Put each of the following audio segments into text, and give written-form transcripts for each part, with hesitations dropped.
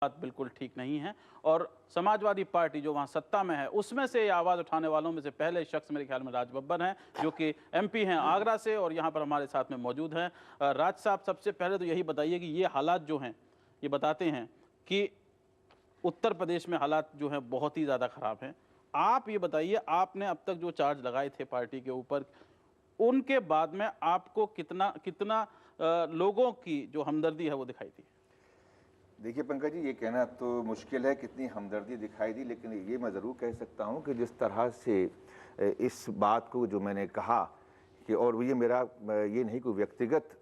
बात बिल्कुल ठीक नहीं है। और समाजवादी पार्टी जो वहां सत्ता में है उसमें से आवाज उठाने वालों में से पहले शख्स मेरे ख्याल में राज बब्बर हैं, जो कि एमपी हैं आगरा से और यहां पर हमारे साथ में मौजूद हैं। राज साहब, सबसे पहले तो यही बताइए कि ये हालात जो हैं, ये बताते हैं कि उत्तर प्रदेश में हालात जो हैं बहुत ही ज़्यादा ख़राब हैं। आप ये बताइए, आपने अब तक जो चार्ज लगाए थे पार्टी के ऊपर, उनके बाद में आपको कितना कितना लोगों की जो हमदर्दी है वो दिखाई दी? देखिए पंकज जी, ये कहना तो मुश्किल है कितनी हमदर्दी दिखाई दी, लेकिन ये मैं ज़रूर कह सकता हूँ कि जिस तरह से इस बात को जो मैंने कहा कि, और ये मेरा ये नहीं कोई व्यक्तिगत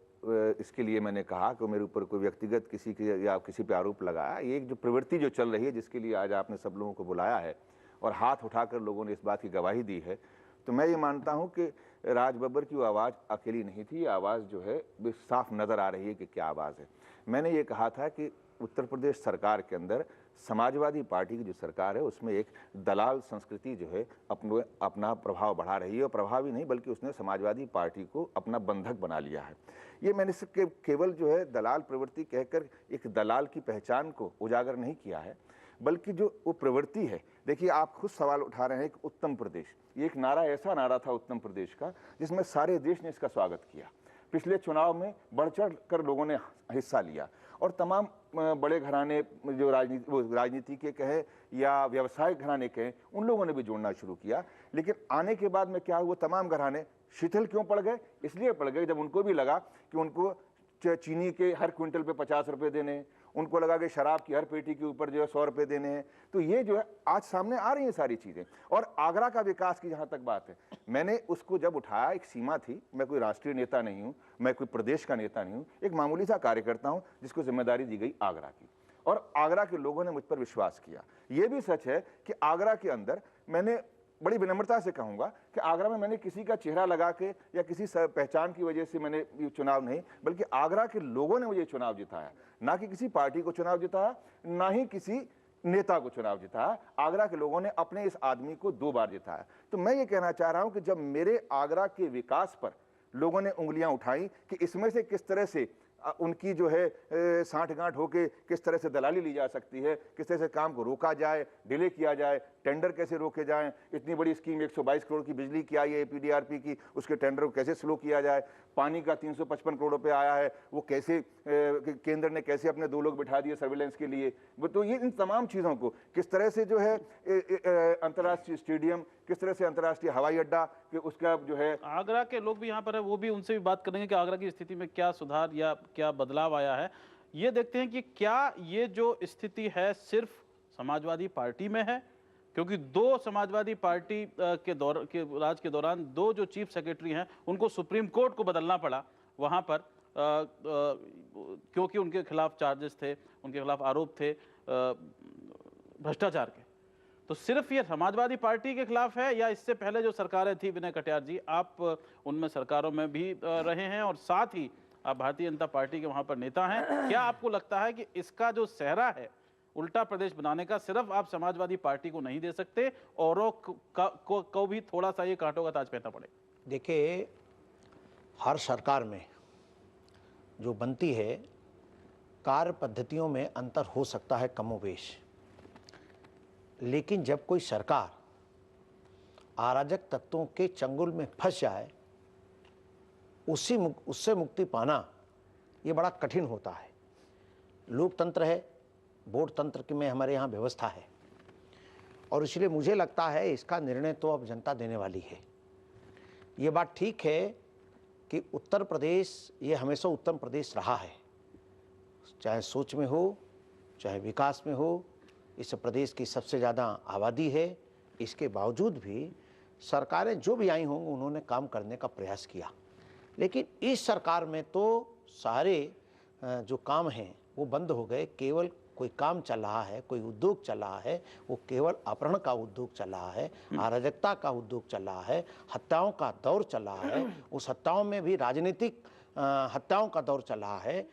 इसके लिए मैंने कहा कि मेरे ऊपर कोई व्यक्तिगत किसी के या किसी पे आरोप लगाया, ये एक जो प्रवृत्ति जो चल रही है जिसके लिए आज आपने सब लोगों को बुलाया है और हाथ उठाकर लोगों ने इस बात की गवाही दी है, तो मैं ये मानता हूँ कि राज बब्बर की वो आवाज़ अकेली नहीं थी। आवाज़ जो है साफ नज़र आ रही है कि क्या आवाज़ है। मैंने ये कहा था कि उत्तर प्रदेश सरकार के अंदर समाजवादी पार्टी की जो सरकार है उसमें एक दलाल संस्कृति जो है अपना प्रभाव बढ़ा रही है, और प्रभावी नहीं बल्कि उसने समाजवादी पार्टी को अपना बंधक बना लिया है। ये मैंने सिर्फ केवल जो है दलाल प्रवृत्ति कहकर एक दलाल की पहचान को उजागर नहीं किया है, बल्कि जो वो प्रवृत्ति है, देखिए आप खुद सवाल उठा रहे हैं एक उत्तम प्रदेश, ये एक नारा ऐसा नारा था उत्तम प्रदेश का जिसमें सारे देश ने इसका स्वागत किया। पिछले चुनाव में बढ़ चढ़ कर लोगों ने हिस्सा लिया और तमाम बड़े घराने जो राजनीति के कहें या व्यवसायिक घराने कहें, उन लोगों ने भी जोड़ना शुरू किया। लेकिन आने के बाद में क्या हुआ, तमाम घराने शिथिल क्यों पड़ गए? इसलिए पड़ गए जब उनको भी लगा कि उनको चीनी के हर क्विंटल पे 50 रुपये देने, उनको लगा कि शराब की हर पेटी के ऊपर जो है 100 रुपये देने हैं। तो ये जो है आज सामने आ रही हैं सारी चीज़ें। और आगरा का विकास की जहाँ तक बात है, मैंने उसको जब उठाया, एक सीमा थी, मैं कोई राष्ट्रीय नेता नहीं हूँ, मैं कोई प्रदेश का नेता नहीं हूँ, एक मामूली सा कार्यकर्ता हूँ जिसको जिम्मेदारी दी गई आगरा की, और आगरा के लोगों ने मुझ पर विश्वास किया। ये भी सच है कि आगरा के अंदर मैंने बड़ी विनम्रता से कहूंगा कि आगरा में मैंने किसी का चेहरा लगा के या किसी पहचान की वजह से मैंने ये चुनाव नहीं, बल्कि आगरा के लोगों ने मुझे चुनाव जिताया। ना कि किसी पार्टी को चुनाव जिताया, ना ही किसी नेता को चुनाव जिताया, आगरा के लोगों ने अपने इस आदमी को 2 बार जिताया। तो मैं ये कहना चाह रहा हूं कि जब मेरे आगरा के विकास पर लोगों ने उंगलियां उठाई कि इसमें से किस तरह से उनकी जो है साठगांठ होके किस तरह से दलाली ली जा सकती है, किस तरह से काम को रोका जाए, डिले किया जाए, टेंडर कैसे रोके जाएं, इतनी बड़ी स्कीम 122 करोड़ की बिजली की आई है एपीडीआरपी की, उसके टेंडर को कैसे स्लो किया जाए, पानी का 355 करोड़ रुपये आया है, वो कैसे केंद्र ने कैसे अपने 2 लोग बिठा दिए सर्विलेंस के लिए। तो ये इन तमाम चीज़ों को किस तरह से जो है अंतर्राष्ट्रीय स्टेडियम, किस तरह से अंतर्राष्ट्रीय हवाई अड्डा कि उसका जो है, आगरा के लोग भी यहाँ पर है, वो भी उनसे भी बात करेंगे कि आगरा की स्थिति में क्या सुधार या क्या बदलाव आया है। ये देखते हैं कि क्या ये जो स्थिति है सिर्फ समाजवादी पार्टी में है, क्योंकि 2 समाजवादी पार्टी के राज के दौरान 2 जो चीफ सेक्रेटरी हैं उनको सुप्रीम कोर्ट को बदलना पड़ा वहाँ पर, क्योंकि उनके खिलाफ चार्जेस थे, उनके खिलाफ आरोप थे भ्रष्टाचार के। तो सिर्फ ये समाजवादी पार्टी के खिलाफ है या इससे पहले जो सरकारें थी, विनय कटियार जी आप उनमें सरकारों में भी रहे हैं और साथ ही आप भारतीय जनता पार्टी के वहां पर नेता हैं, क्या आपको लगता है कि इसका जो सेहरा है उल्टा प्रदेश बनाने का सिर्फ आप समाजवादी पार्टी को नहीं दे सकते, औरों को भी थोड़ा सा ये कांटों का ताज पहनना पड़े? देखिए, हर सरकार में जो बनती है कार्य पद्धतियों में अंतर हो सकता है कमोबेश, लेकिन जब कोई सरकार अराजक तत्वों के चंगुल में फंस जाए उससे मुक्ति पाना ये बड़ा कठिन होता है। लोकतंत्र है, वोट तंत्र की में हमारे यहाँ व्यवस्था है, और इसलिए मुझे लगता है इसका निर्णय तो अब जनता देने वाली है। ये बात ठीक है कि उत्तर प्रदेश ये हमेशा उत्तम प्रदेश रहा है, चाहे सोच में हो चाहे विकास में हो। इस प्रदेश की सबसे ज़्यादा आबादी है, इसके बावजूद भी सरकारें जो भी आई होंगी उन्होंने काम करने का प्रयास किया। लेकिन इस सरकार में तो सारे जो काम हैं वो बंद हो गए। केवल कोई काम चल रहा है, कोई उद्योग चल रहा है, वो केवल अपहरण का उद्योग चल रहा है, अराजकता का उद्योग चल रहा है, हत्याओं का दौर चल रहा है। उस हत्याओं में भी राजनीतिक हत्याओं का दौर चल रहा है।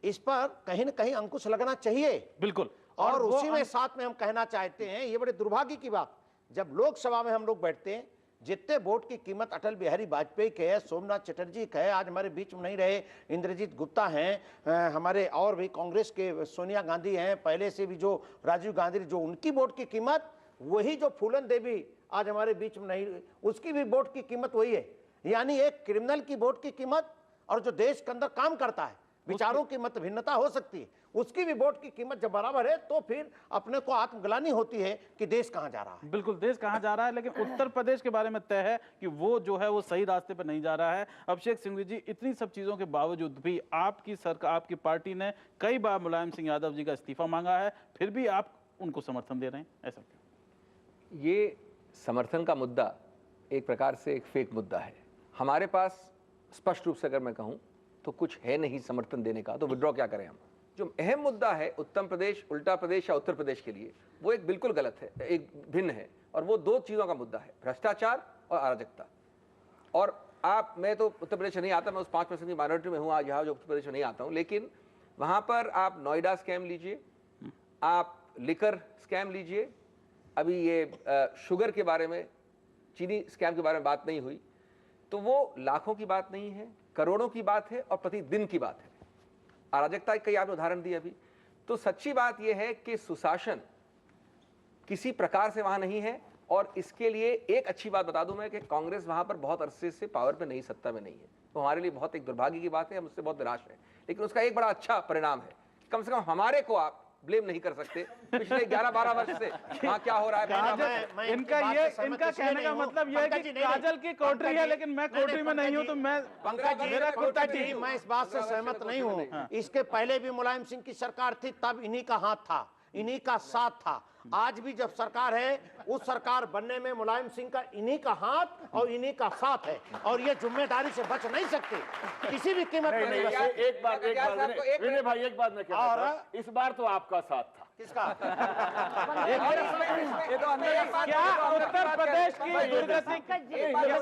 इस पर कहीं न कहीं अंकुश लगना चाहिए। बिल्कुल। और उसी में साथ में हम कहना चाहते हैं, ये बड़े दुर्भाग्य की बात, जब लोकसभा में हम लोग बैठते हैं, जितने वोट की कीमत अटल बिहारी वाजपेयी के है, सोमनाथ चटर्जी के है, आज हमारे बीच में नहीं रहे इंद्रजीत गुप्ता हैं, हमारे और भी कांग्रेस के सोनिया गांधी हैं, पहले से भी जो राजीव गांधी, जो उनकी वोट की कीमत, वही जो फूलन देवी आज हमारे बीच में नहीं, उसकी भी वोट की कीमत वही है। यानी एक क्रिमिनल की वोट की कीमत और जो देश के अंदर काम करता है, विचारों की मत भिन्नता हो सकती है, उसकी भी वोट की कीमत जब बराबर है तो फिर अपने को आत्मग्लानि होती है कि देश कहां जा रहा है। बिल्कुल, देश कहां जा रहा है, लेकिन उत्तर प्रदेश के बारे में तय है कि वो जो है वो सही रास्ते पर नहीं जा रहा है। अभिषेक सिंघवी जी, इतनी सब चीजों के बावजूद भी आपकी सरकार, आपकी पार्टी ने कई बार मुलायम सिंह यादव जी का इस्तीफा मांगा है, फिर भी आप उनको समर्थन दे रहे हैं, ऐसा क्यों? ये समर्थन का मुद्दा एक प्रकार से एक फेक मुद्दा है। हमारे पास स्पष्ट रूप से अगर मैं कहूं तो कुछ है नहीं समर्थन देने का, तो विड्रॉ क्या करें हम। जो अहम मुद्दा है उत्तर प्रदेश, उल्टा प्रदेश या उत्तर प्रदेश के लिए, वो एक बिल्कुल गलत है, एक भिन्न है, और वो दो चीज़ों का मुद्दा है, भ्रष्टाचार और अराजकता। और मैं तो उत्तर प्रदेश नहीं आता, मैं उस 5% की माइनॉरिटी में हूँ आज यहाँ, जो उत्तर प्रदेश में नहीं आता हूँ, लेकिन वहाँ पर आप नोएडा स्कैम लीजिए, आप लिकर स्कैम लीजिए, अभी ये शुगर के बारे में, चीनी स्कैम के बारे में बात नहीं हुई, तो वो लाखों की बात नहीं है, करोड़ों की बात है और प्रतिदिन की बात है। अराजकता कई आपने उदाहरण दिए अभी। तो सच्ची बात यह है कि सुशासन किसी प्रकार से वहां नहीं है, और इसके लिए एक अच्छी बात बता दूं मैं कि कांग्रेस वहां पर बहुत अरसे से पावर पे नहीं, सत्ता में नहीं है। तो हमारे लिए बहुत एक दुर्भाग्य की बात है, हम उससे बहुत निराश हैं। लेकिन उसका एक बड़ा अच्छा परिणाम है, कम से कम हमारे को आप ब्लेम नहीं कर सकते पिछले 11-12 वर्ष से वहां क्या हो रहा है। इनका कहने का मतलब ये है कि काजल की कोठरी है, लेकिन मैं कोठरी में नहीं हूं, तो मैं मेरा कुर्ता ठीक। मैं इस बात से सहमत नहीं हूं। इसके पहले भी मुलायम सिंह की सरकार थी, तब इन्हीं का हाथ था, इन्हीं का साथ था। आज भी जब सरकार है, उस सरकार बनने में मुलायम सिंह का इन्हीं का हाथ और इन्हीं का साथ है, और ये जिम्मेदारी से बच नहीं सकते किसी भी कीमत पर। एक बात विनय भाई, एक बात मैं कह रहा था, इस बार तो आपका साथ था। किसका? क्या उत्तर प्रदेश की दुर्गति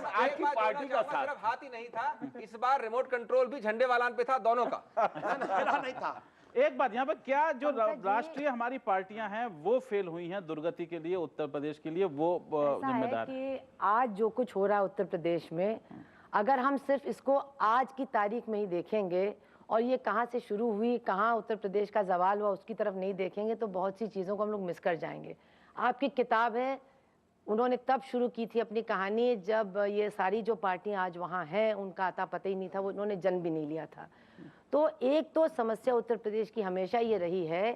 आपकी पार्टी का साथ हाथ ही नहीं था, इस बार रिमोट कंट्रोल भी झंडे वालान पे था, दोनों का। मेरा नहीं था। एक बात यहाँ पर, क्या जो राष्ट्रीय हमारी पार्टियां हैं वो फेल हुई हैं दुर्गति के लिए, उत्तर प्रदेश के लिए, वो जिम्मेदार है? कि आज जो कुछ हो रहा है उत्तर प्रदेश में, अगर हम सिर्फ इसको आज की तारीख में ही देखेंगे और ये कहाँ से शुरू हुई, कहाँ उत्तर प्रदेश का जवाल हुआ, उसकी तरफ नहीं देखेंगे, तो बहुत सी चीज़ों को हम लोग मिस कर जाएंगे। आपकी किताब है, उन्होंने तब शुरू की थी अपनी कहानी जब ये सारी जो पार्टियां आज वहाँ हैं उनका आता पता ही नहीं था, वो उन्होंने जन्म भी नहीं लिया था। तो एक तो समस्या उत्तर प्रदेश की हमेशा ये रही है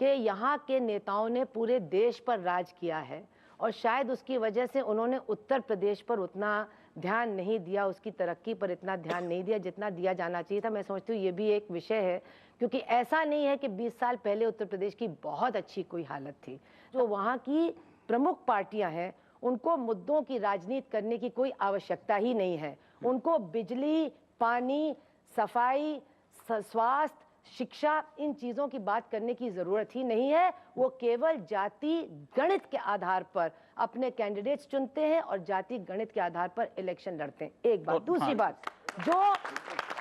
कि यहाँ के नेताओं ने पूरे देश पर राज किया है, और शायद उसकी वजह से उन्होंने उत्तर प्रदेश पर उतना ध्यान नहीं दिया, उसकी तरक्की पर इतना ध्यान नहीं दिया जितना दिया जाना चाहिए था। मैं समझती हूँ ये भी एक विषय है, क्योंकि ऐसा नहीं है कि 20 साल पहले उत्तर प्रदेश की बहुत अच्छी कोई हालत थी। जो वहाँ की प्रमुख पार्टियां हैं, उनको मुद्दों की राजनीति करने की कोई आवश्यकता ही नहीं है। उनको बिजली, पानी, सफाई, स्वास्थ्य, शिक्षा, इन चीज़ों की बात करने की ज़रूरत ही नहीं है। वो केवल जाति गणित के आधार पर अपने कैंडिडेट्स चुनते हैं और जाति गणित के आधार पर इलेक्शन लड़ते हैं। एक बात। दूसरी बात, जो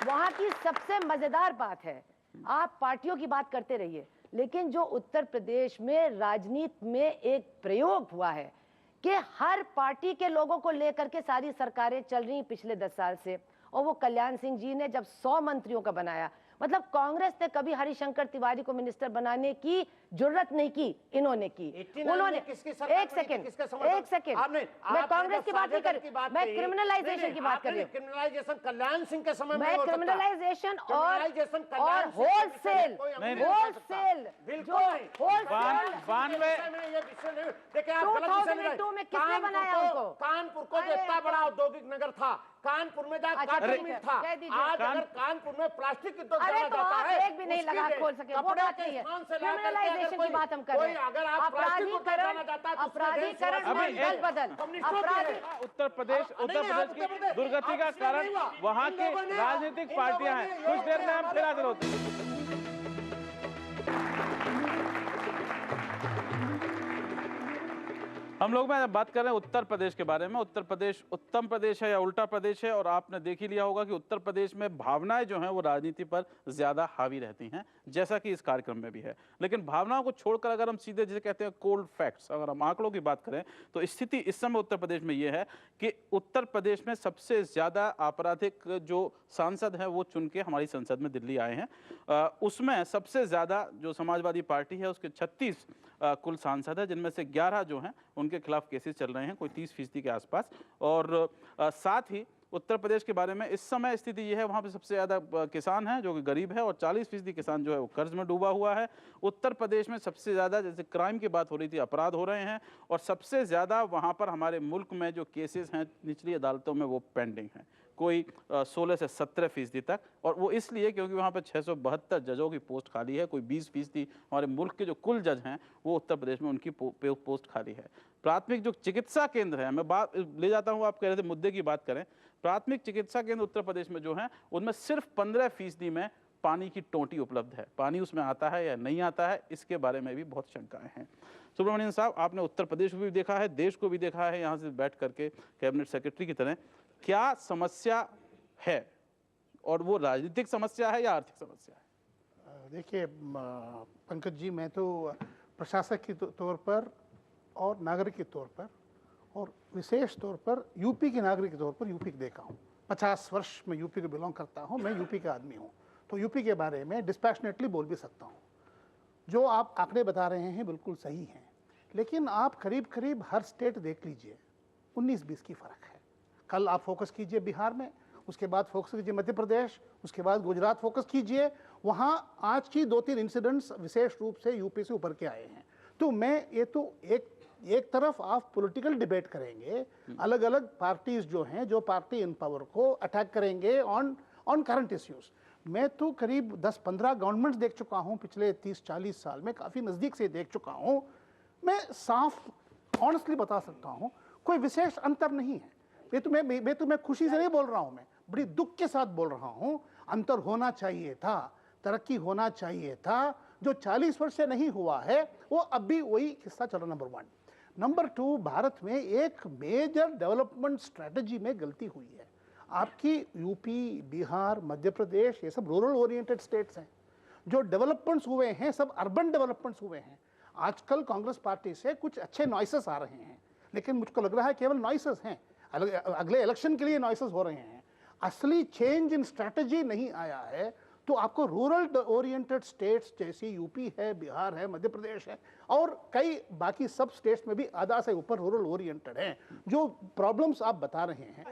वहाँ की सबसे मज़ेदार बात है, आप पार्टियों की बात करते रहिए, लेकिन जो उत्तर प्रदेश में राजनीति में एक प्रयोग हुआ है कि हर पार्टी के लोगों को लेकर के सारी सरकारें चल रही पिछले 10 साल से, और वो कल्याण सिंह जी ने जब 100 मंत्रियों का बनाया, मतलब कांग्रेस ने कभी हरिशंकर तिवारी को मिनिस्टर बनाने की जरूरत नहीं की, इन्होंने की। उन्होंने एक सेकंड, मैं कांग्रेस की बात नहीं कर रही, मैं क्रिमिनलाइजेशन की बात कर रही हूँ। क्रिमिनलाइजेशन कल्याण सिंह के समय में मैं क्रिमिनलाइजेशन और होलसेल जो होलसेल 2002 में किसने बनाया उनको? कानपुर को इतना बड़ा औद्योगिक नगर था, कानपुर में जहाँ कागज मिल था, आज अगर कानपुर में प्लास्टिक उद्योग अरे चला तो जाता आप है, एक भी नहीं लगा खोल सके, वो बात नहीं है। क्रिमिनलाइजेशन की बात हम कर रहे हैं। अपराधीकरण में दल बदल, उत्तर प्रदेश की दुर्गति का कारण वहाँ की राजनीतिक पार्टियां हैं। कुछ देर में हम फिर हाजिर होते हैं। हम लोग में बात कर रहे हैं उत्तर प्रदेश के बारे में। उत्तर प्रदेश उत्तम प्रदेश है या उल्टा प्रदेश है, और आपने देख ही लिया होगा कि उत्तर प्रदेश में भावनाएं जो हैं वो राजनीति पर ज्यादा हावी रहती हैं, जैसा कि इस कार्यक्रम में भी है। लेकिन भावनाओं को छोड़कर अगर हम सीधे जिसे कहते हैं कोल्ड फैक्ट्स, अगर हम आंकड़ों की बात करें तो स्थिति इस समय उत्तर प्रदेश में ये है कि उत्तर प्रदेश में सबसे ज्यादा आपराधिक जो सांसद हैं वो चुन के हमारी संसद में दिल्ली आए हैं। उसमें सबसे ज्यादा जो समाजवादी पार्टी है उसके 36 कुल सांसद है, जिनमें से 11 जो हैं उनके खिलाफ केसेस चल रहे हैं, कोई 30% के आसपास। और साथ ही उत्तर प्रदेश के बारे में इस समय स्थिति ये है, वहाँ पे सबसे ज़्यादा किसान हैं जो कि गरीब है, और 40% किसान जो है वो कर्ज में डूबा हुआ है। उत्तर प्रदेश में सबसे ज़्यादा, जैसे क्राइम की बात हो रही थी, अपराध हो रहे हैं, और सबसे ज़्यादा वहाँ पर हमारे मुल्क में जो केसेस हैं निचली अदालतों में वो पेंडिंग हैं, कोई 16 से 17% तक। और वो इसलिए क्योंकि वहाँ पर 672 जजों की पोस्ट खाली है, कोई 20% हमारे मुल्क के जो कुल जज हैं वो उत्तर प्रदेश में उनकी पोस्ट खाली है। प्राथमिक जो चिकित्सा केंद्र है, मैं बात ले जाता हूँ, आप कह रहे थे मुद्दे की बात करें, प्राथमिक चिकित्सा केंद्र उत्तर प्रदेश में जो है उनमें सिर्फ 15% में पानी की टोंटी उपलब्ध है। पानी उसमें आता है या नहीं आता है, इसके बारे में भी बहुत शंकाएं हैं। सुब्रमण्यम साहब, आपने उत्तर प्रदेश को भी देखा है, देश को भी देखा है, यहाँ से बैठ करके कैबिनेट सेक्रेटरी की तरह, क्या समस्या है, और वो राजनीतिक समस्या है या आर्थिक समस्या है? देखिए पंकज जी, मैं तो प्रशासक के तौर पर और नागरिक के तौर पर और विशेष तौर पर यूपी के नागरिक के तौर पर यूपी को देखा हूँ। 50 वर्ष में यूपी को बिलोंग करता हूँ, मैं यूपी का आदमी हूँ, तो यूपी के बारे में डिस्पैशनेटली बोल भी सकता हूँ। जो आप आंकड़े बता रहे हैं बिल्कुल सही हैं, लेकिन आप करीब करीब हर स्टेट देख लीजिए, 19-20 की फ़र्क है। कल आप फोकस कीजिए बिहार में, उसके बाद फोकस कीजिए मध्य प्रदेश, उसके बाद गुजरात फोकस कीजिए, वहाँ आज की 2-3 इंसिडेंट्स विशेष रूप से यूपी से उभर के आए हैं। तो मैं ये तो एक तरफ आप पॉलिटिकल डिबेट करेंगे, अलग अलग पार्टीज जो हैं, जो पार्टी इन पावर को अटैक करेंगे ऑन करंट इश्यूज। मैं तो करीब 10-15 गवर्नमेंट्स देख चुका हूँ पिछले 30-40 साल में, काफ़ी नज़दीक से देख चुका हूँ। मैं साफ ऑनेस्टली बता सकता हूँ, कोई विशेष अंतर नहीं है। मैं तो खुशी से नहीं बोल रहा हूँ, मैं बड़ी दुख के साथ बोल रहा हूँ। अंतर होना चाहिए था, तरक्की होना चाहिए था, जो 40 वर्ष से नहीं हुआ है वो अब भी वही हिस्सा चल रहा। नंबर 1। नंबर 2, भारत में एक मेजर डेवलपमेंट स्ट्रेटजी में गलती हुई है। आपकी यूपी, बिहार, मध्य प्रदेश, ये सब रूरल ओरिएंटेड स्टेट्स हैं। जो डेवलपमेंट्स हुए हैं सब अर्बन डेवलपमेंट्स हुए हैं। आजकल कांग्रेस पार्टी से कुछ अच्छे नॉइसेस आ रहे हैं, लेकिन मुझको लग रहा है केवल नॉइसेस हैं, अगले इलेक्शन के लिए नॉइसेस हो रहे हैं। असली चेंज इन स्ट्रैटेजी नहीं आया है। तो आपको रूरल ओरिएंटेड स्टेट्स जैसी यूपी है, बिहार है, मध्य प्रदेश है, और कई बाकी सब स्टेट्स में भी आधा से ऊपर रूरल ओरिएंटेड हैं। जो प्रॉब्लम्स आप बता रहे हैं,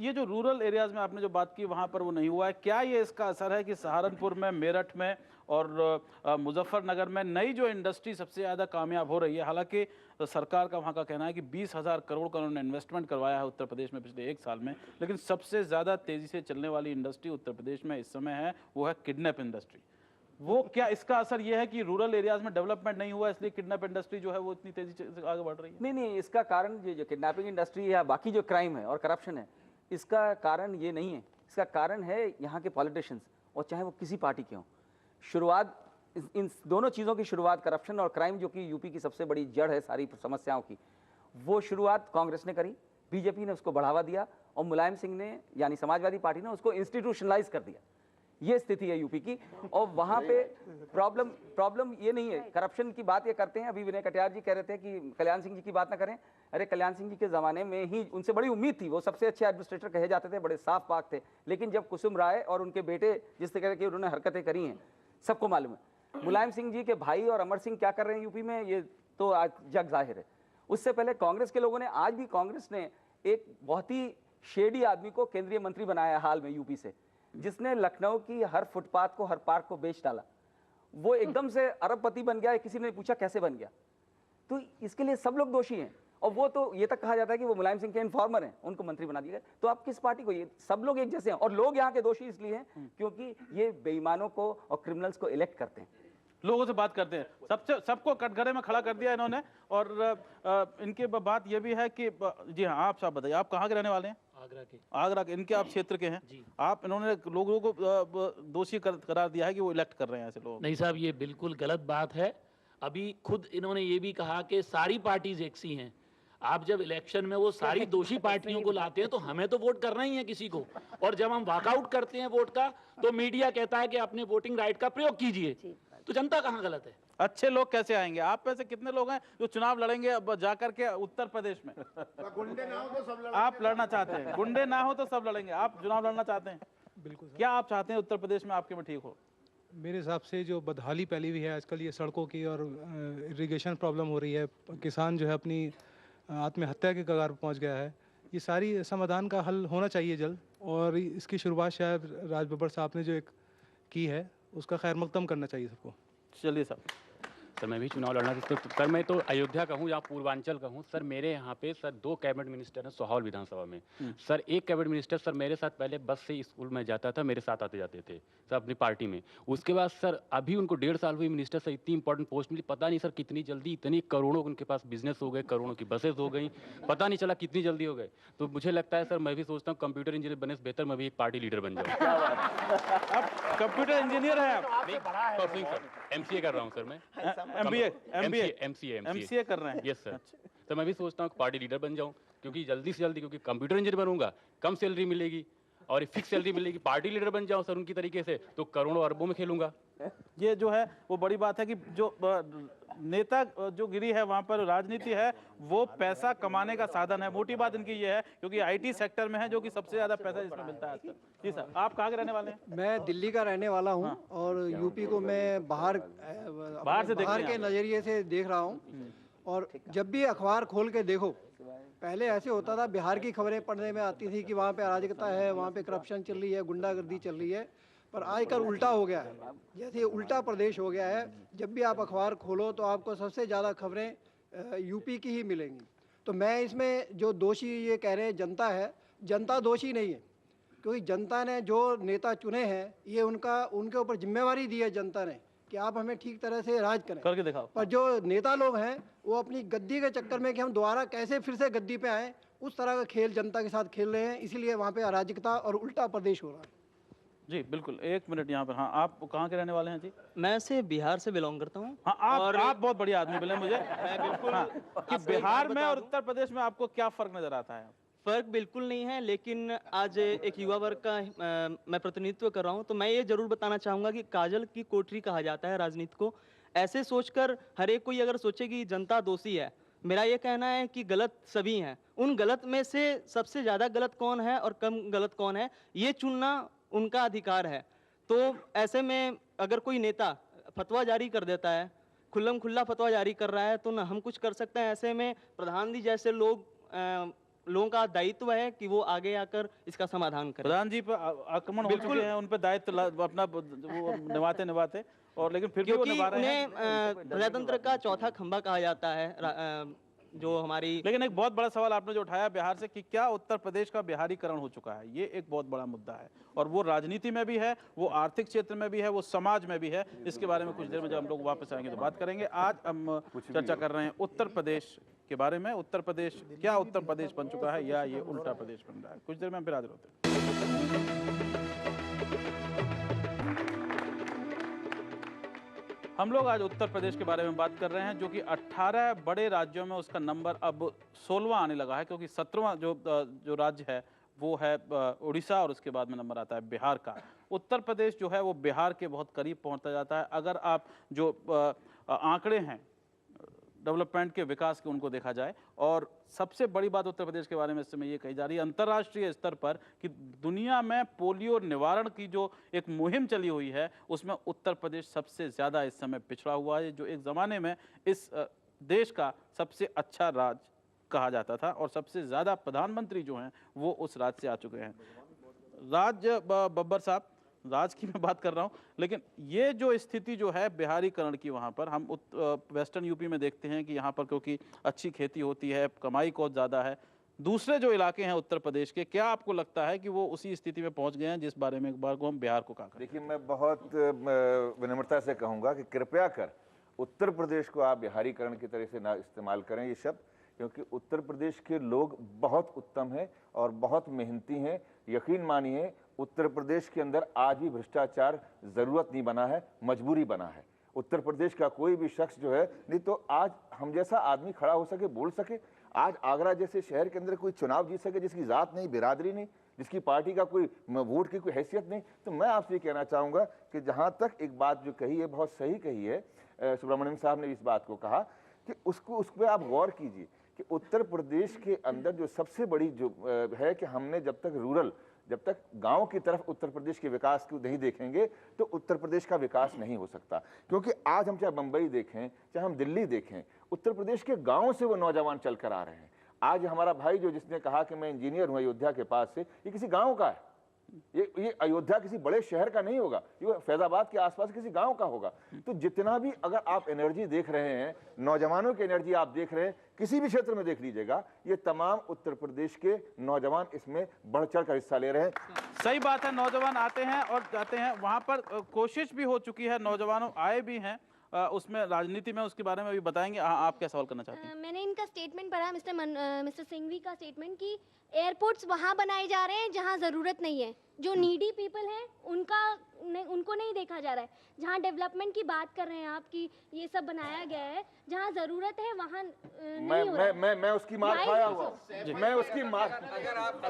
ये जो रूरल एरियाज में आपने जो बात की वहाँ पर वो नहीं हुआ है, क्या ये इसका असर है कि सहारनपुर में, मेरठ में और मुजफ्फरनगर में नई जो इंडस्ट्री सबसे ज़्यादा कामयाब हो रही है? हालांकि सरकार का वहाँ का कहना है कि 20,000 करोड़ का उन्होंने इन्वेस्टमेंट करवाया है उत्तर प्रदेश में पिछले 1 साल में, लेकिन सबसे ज़्यादा तेज़ी से चलने वाली इंडस्ट्री उत्तर प्रदेश में इस समय है, वो है किडनैप इंडस्ट्री। वो क्या इसका असर ये है कि रूरल एरियाज में डेवलपमेंट नहीं हुआ, इसलिए किडनैप इंडस्ट्री जो है वो इतनी तेज़ी से आगे बढ़ रही है? नहीं, इसका कारण ये जो किडनैपिंग इंडस्ट्री है या बाकी जो क्राइम है और करप्शन है, इसका कारण ये नहीं है। इसका कारण है यहाँ के पॉलिटिशियंस, और चाहे वो किसी पार्टी के हों। शुरुआत इन दोनों चीज़ों की शुरुआत, करप्शन और क्राइम, जो कि यूपी की सबसे बड़ी जड़ है सारी समस्याओं की, वो शुरुआत कांग्रेस ने करी, बीजेपी ने उसको बढ़ावा दिया, और मुलायम सिंह ने यानी समाजवादी पार्टी ने उसको इंस्टीट्यूशनलाइज कर दिया। ये स्थिति है यूपी की। और वहाँ पे प्रॉब्लम ये नहीं है। करप्शन की बात ये करते हैं, अभी विनय कटियार जी कह रहे थे कि कल्याण सिंह जी की बात ना करें। अरे कल्याण सिंह जी के ज़माने में ही उनसे बड़ी उम्मीद थी, वो सबसे अच्छे एडमिनिस्ट्रेटर कहे जाते थे, बड़े साफ पाक थे। लेकिन जब कुसुम राय और उनके बेटे जिस तरह की उन्होंने हरकतें करी हैं, सबको मालूम है। मुलायम सिंह जी के भाई और अमर सिंह क्या कर रहे हैं यूपी में, ये तो आज जग जाहिर है। उससे पहले कांग्रेस के लोगों ने, आज भी कांग्रेस ने एक बहुत ही शेडी आदमी को केंद्रीय मंत्री बनाया हाल में यूपी से, जिसने लखनऊ की हर फुटपाथ को, हर पार्क को बेच डाला। वो एकदम से अरबपति बन गया, किसी ने पूछा कैसे बन गया। तो इसके लिए सब लोग दोषी हैं। और वो तो ये तक कहा जाता है कि वो मुलायम सिंह के इन्फॉर्मर हैं, उनको मंत्री बना दिया गया। तो आप किस पार्टी को, ये सब लोग एक जैसे हैं। और लोग यहाँ के दोषी इसलिए हैं क्योंकि ये बेईमानों को और क्रिमिनल्स को इलेक्ट करते हैं। लोगों से बात करते हैं, सबको कटघरे में खड़ा कर दिया इन्होंने। और इनके बात ये भी है कि, जी हाँ, आप साहब बताइए, आप कहाँ के रहने वाले हैं? आगरा के। इनके आप क्षेत्र के हैं। आप, इन्होंने लोगों को दोषी करार दिया है कि वो इलेक्ट कर रहे हैं ऐसे लोग। नहीं साहब, ये बिल्कुल गलत बात है। अभी खुद इन्होंने ये भी कहा कि सारी पार्टीज एक सी हैं। आप जब इलेक्शन में वो सारी दोषी पार्टियों को लाते हैं तो हमें तो वोट करना ही है किसी को, और जब हम वॉकआउट करते हैं वोट का तो मीडिया कहता है कि अपने वोटिंग राइट का प्रयोग कीजिए, तो जनता कहाँ गलत है? अच्छे लोग कैसे आएंगे? आप में से कितने लोग हैं जो चुनाव लड़ेंगे अब जाकर के उत्तर प्रदेश में? गुंडे ना हो तो सब आप लड़ना चाहते हैं? गुंडे ना हो तो सब लड़ेंगे, आप चुनाव लड़ना चाहते हैं? बिल्कुल। क्या आप चाहते हैं उत्तर प्रदेश में आपके में ठीक हो? मेरे हिसाब से जो बदहाली फैली हुई है आजकल, ये सड़कों की और इरिगेशन प्रॉब्लम हो रही है, किसान जो है अपनी आत्महत्या के कगार पर पहुंच गया है, ये सारी समाधान का हल होना चाहिए जल्द, और इसकी शुरुआत शायद राज बब्बर साहब ने जो एक की है उसका खैर मकदम करना चाहिए सबको। चलिए साहब। सर मैं भी चुनाव लड़ना चाहता हूँ। सर मैं तो अयोध्या का हूँ या पूर्वांचल का हूँ। सर मेरे यहाँ पे सर 2 कैबिनेट मिनिस्टर हैं सोहाल विधानसभा में। सर एक कैबिनेट मिनिस्टर सर मेरे साथ पहले बस से स्कूल में जाता था, मेरे साथ आते जाते थे सर अपनी पार्टी में। उसके बाद सर अभी उनको 1.5 साल हुई मिनिस्टर से इतनी इंपॉर्टेंट पोस्ट मिली, पता नहीं सर कितनी जल्दी, इतनी करोड़ों उनके पास बिजनेस हो गए, करोड़ों की बसेस हो गई, पता नहीं चला कितनी जल्दी हो गए। तो मुझे लगता है सर मैं भी सोचता हूँ कंप्यूटर इंजीनियर बनने से बेहतर मैं भी एक पार्टी लीडर बन जाऊँ। आप कंप्यूटर इंजीनियर हैं? आप MCA कर रहा हूँ सर मैं। MCA कर रहे हैं? Yes sir. तो मैं भी सोचता हूँ पार्टी लीडर बन जाऊँ, क्योंकि जल्दी से जल्दी, क्योंकि कंप्यूटर इंजीनियर बनूंगा कम सैलरी मिलेगी और फिक्स सैलरी मिलेगी। पार्टी लीडर बन जाऊँ सर उनकी तरीके से तो करोड़ों अरबों में खेलूंगा। ये जो है वो बड़ी बात है कि जो नेता जो गिरी है वहाँ पर राजनीति है वो पैसा कमाने का साधन है। मोटी बात इनकी ये है क्योंकि IT सेक्टर में है जो कि सबसे ज्यादा पैसा इसमें मिलता है आजकल। जी सर, आप कहाँ के रहने वाले हैं? मैं दिल्ली का रहने वाला हूँ। हाँ। और यूपी को मैं बाहर के नज़रिए से देख रहा हूँ। और जब भी अखबार खोल के देखो, पहले ऐसे होता था बिहार की खबरें पढ़ने में आती थी कि वहाँ पे अराजकता है, वहाँ पे करप्शन चल रही है, गुंडागर्दी चल रही है, पर आजकल उल्टा हो गया है। जैसे उल्टा प्रदेश हो गया है, जब भी आप अखबार खोलो तो आपको सबसे ज़्यादा खबरें यूपी की ही मिलेंगी। तो मैं इसमें जो दोषी ये कह रहे हैं जनता है, जनता दोषी नहीं है, क्योंकि जनता ने जो नेता चुने हैं ये उनके ऊपर जिम्मेवारी दी है जनता ने कि आप हमें ठीक तरह से राज करें, करके दिखाओ। पर जो नेता लोग हैं वो अपनी गद्दी के चक्कर में कि हम दोबारा कैसे फिर से गद्दी पे आए, उस तरह का खेल जनता के साथ खेल रहे हैं, इसीलिए वहाँ पे अराजकता और उल्टा प्रदेश हो रहा है। जी बिल्कुल, 1 मिनट यहाँ पर। हाँ, आप कहाँ के रहने वाले हैं जी? मैं से बिहार से बिलोंग करता हूँ। हाँ, आप बहुत बढ़िया आदमी मिले मुझे। बिल्कुल। हाँ, कि बिहार में और उत्तर प्रदेश में आपको क्या फर्क नजर आता है? फर्क बिल्कुल नहीं है, लेकिन आज एक युवा वर्ग का मैं प्रतिनिधित्व कर रहा हूँ, तो मैं ये जरूर बताना चाहूँगा कि काजल की कोठरी कहा जाता है राजनीति को। ऐसे सोचकर हर एक कोई अगर सोचे कि जनता दोषी है, मेरा ये कहना है कि गलत सभी हैं। उन गलत में से सबसे ज़्यादा गलत कौन है और कम गलत कौन है, ये चुनना उनका अधिकार है। तो ऐसे में अगर कोई नेता फतवा जारी कर देता है, खुल्लम खुल्ला फतवा जारी कर रहा है, तो ना हम कुछ कर सकते हैं। ऐसे में प्रधान जी जैसे लोगों का दायित्व है कि वो आगे आकर इसका समाधान करें। प्रधान जी पर आक्रमण हो चुके हैं, उन पर दायित्व अपना वो निभाते और लेकिन फिर भी वो निभा रहे हैं। प्रजातंत्र का चौथा खंभा कहा जाता है जो हमारी। लेकिन एक बहुत बड़ा सवाल आपने जो उठाया बिहार से कि क्या उत्तर प्रदेश का बिहारीकरण हो चुका है, ये एक बहुत बड़ा मुद्दा है और वो राजनीति में भी है, वो आर्थिक क्षेत्र में भी है, वो समाज में भी है। इसके बारे में कुछ देर में जब हम लोग वापस आएंगे तो बात करेंगे। आज हम चर्चा कर रहे हैं उत्तर प्रदेश के बारे में। उत्तर प्रदेश क्या उत्तर प्रदेश बन चुका है या ये उल्टा प्रदेश बन रहा है? कुछ देर में हम फिर हाजिर होते हैं। हम लोग आज उत्तर प्रदेश के बारे में बात कर रहे हैं जो कि 18 बड़े राज्यों में उसका नंबर अब 16वां आने लगा है, क्योंकि 17वां जो राज्य है वो है उड़ीसा और उसके बाद में नंबर आता है बिहार का। उत्तर प्रदेश जो है वो बिहार के बहुत करीब पहुंचता जाता है। अगर आप जो आंकड़े हैं डेवलपमेंट के, विकास के, उनको देखा जाए। और सबसे बड़ी बात उत्तर प्रदेश के बारे में इस समय ये कही जा रही है अंतर्राष्ट्रीय स्तर पर कि दुनिया में पोलियो निवारण की जो एक मुहिम चली हुई है उसमें उत्तर प्रदेश सबसे ज़्यादा इस समय पिछड़ा हुआ है, जो एक ज़माने में इस देश का सबसे अच्छा राज्य कहा जाता था और सबसे ज़्यादा प्रधानमंत्री जो हैं वो उस राज्य से आ चुके हैं। बब्बर साहब, राज की मैं बात कर रहा हूँ, लेकिन ये जो स्थिति जो है बिहारीकरण की, वहाँ पर हम वेस्टर्न यूपी में देखते हैं कि यहाँ पर क्योंकि अच्छी खेती होती है, कमाई बहुत ज़्यादा है। दूसरे जो इलाके हैं उत्तर प्रदेश के, क्या आपको लगता है कि वो उसी स्थिति में पहुँच गए हैं जिस बारे में एक बार को हम बिहार को कहा? देखिए, मैं बहुत विनम्रता से कहूँगा कि कृपया कर उत्तर प्रदेश को आप बिहारीकरण की तरह से ना इस्तेमाल करें ये शब्द, क्योंकि उत्तर प्रदेश के लोग बहुत उत्तम हैं और बहुत मेहनती हैं। यकीन मानिए, उत्तर प्रदेश के अंदर आज भी भ्रष्टाचार ज़रूरत नहीं बना है, मजबूरी बना है। उत्तर प्रदेश का कोई भी शख्स जो है, नहीं तो आज हम जैसा आदमी खड़ा हो सके, बोल सके। आज आगरा जैसे शहर के अंदर कोई चुनाव जीत सके जिसकी जात नहीं, बिरादरी नहीं, जिसकी पार्टी का कोई वोट की कोई हैसियत नहीं। तो मैं आपसे ये कहना चाहूँगा कि जहाँ तक एक बात जो कही है बहुत सही कही है, सुब्रमण्यम साहब ने इस बात को कहा कि उस पर आप गौर कीजिए कि उत्तर प्रदेश के अंदर जो सबसे बड़ी जो है कि हमने जब तक गांव की तरफ उत्तर प्रदेश के विकास को नहीं देखेंगे तो उत्तर प्रदेश का विकास नहीं हो सकता। क्योंकि आज हम चाहे बंबई देखें, चाहे हम दिल्ली देखें, उत्तर प्रदेश के गांव से वो नौजवान चल कर आ रहे हैं। आज हमारा भाई जो जिसने कहा कि मैं इंजीनियर हूं अयोध्या के पास से, ये किसी गांव का है। ये अयोध्या किसी बड़े शहर का नहीं होगा, ये फैजाबाद के आसपास किसी गांव का होगा। तो जितना भी अगर आप एनर्जी देख रहे हैं, नौजवानों की एनर्जी आप देख रहे हैं, किसी भी क्षेत्र में देख लीजिएगा, ये तमाम उत्तर प्रदेश के नौजवान इसमें बढ़ चढ़ कर हिस्सा ले रहे हैं। सही बात है, नौजवान आते हैं और जाते हैं। वहां पर कोशिश भी हो चुकी है, नौजवानों आए भी हैं उसमें, राजनीति में उसके बारे में भी बताएंगे। आप क्या सवाल करना चाहते हैं? मैंने इनका स्टेटमेंट पढ़ा, मिस्टर सिंघवी का स्टेटमेंट, कि एयरपोर्ट्स वहाँ बनाए जा रहे हैं जहाँ ज़रूरत नहीं है, जो नीडी पीपल हैं उनको नहीं देखा जा रहा है। जहाँ डेवलपमेंट की बात कर रहे हैं आप कि ये सब बनाया गया है, जहाँ ज़रूरत है वहाँ नहीं हो रहा। मैं उसकी मार खाया हुआ, मैं उसकी मार। अगर आप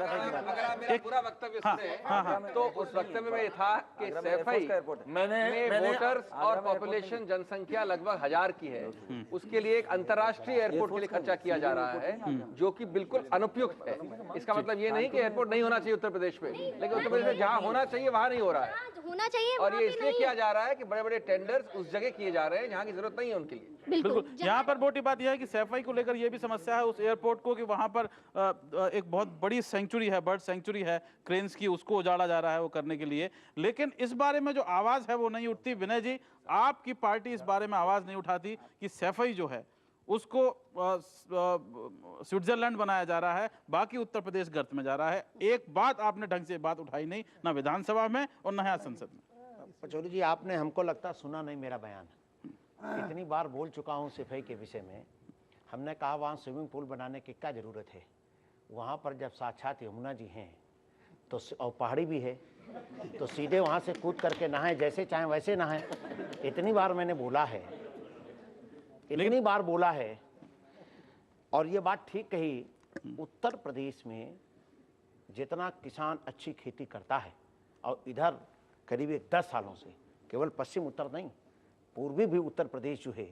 मेरा पूरा वक्तव्य सुने तो उस वक्तव्य में ये था कि सैफई में वोटर्स और पॉपुलेशन जनसंख्या लगभग 1000 की है, उसके लिए एक अंतर्राष्ट्रीय एयरपोर्ट के लिए खर्चा किया जा रहा है जो कि बिल्कुल अनुपयुक्त है। इसका मतलब ये नहीं कि एयरपोर्ट नहीं होना चाहिए उत्तर प्रदेश में, लेकिन उत्तर प्रदेश में जहाँ होना चाहिए वहाँ नहीं हो रहा है। होना चाहिए और ये इसलिए किया जा रहा है कि बड़े बड़े टेंडर्स उस जगह किए जा रहे हैं जहाँ की जरूरत नहीं है उनके लिए। बिल्कुल। यहाँ पर मोटी बात यह है कि सैफई को लेकर यह भी समस्या है उस एयरपोर्ट को कि वहाँ पर एक बहुत बड़ी सेंचुरी है, बर्ड सेंचुरी है क्रेन्स की, उसको उजाड़ा जा रहा है वो करने के लिए। लेकिन इस बारे में जो आवाज़ है वो नहीं उठती। विनय जी, आपकी पार्टी इस बारे में आवाज़ नहीं उठाती कि सैफई जो है उसको स्विट्जरलैंड बनाया जा रहा है, बाकी उत्तर प्रदेश गर्त में जा रहा है। एक बात आपने ढंग से बात उठाई नहीं, ना विधानसभा में और न यहाँ संसद में। पचौरी जी, आपने हमको लगता सुना नहीं मेरा बयान। इतनी बार बोल चुका हूँ सैफई के विषय में। हमने कहा वहाँ स्विमिंग पूल बनाने की क्या ज़रूरत है, वहाँ पर जब साक्षात यमुना जी हैं तो और पहाड़ी भी है तो सीधे वहाँ से कूद करके नहाएं, जैसे चाहें वैसे नहाएं। इतनी बार मैंने बोला है, इतनी बार बोला है। और ये बात ठीक कही, उत्तर प्रदेश में जितना किसान अच्छी खेती करता है, और इधर करीब 10 सालों से केवल पश्चिम उत्तर नहीं, पूर्वी भी उत्तर प्रदेश जो है,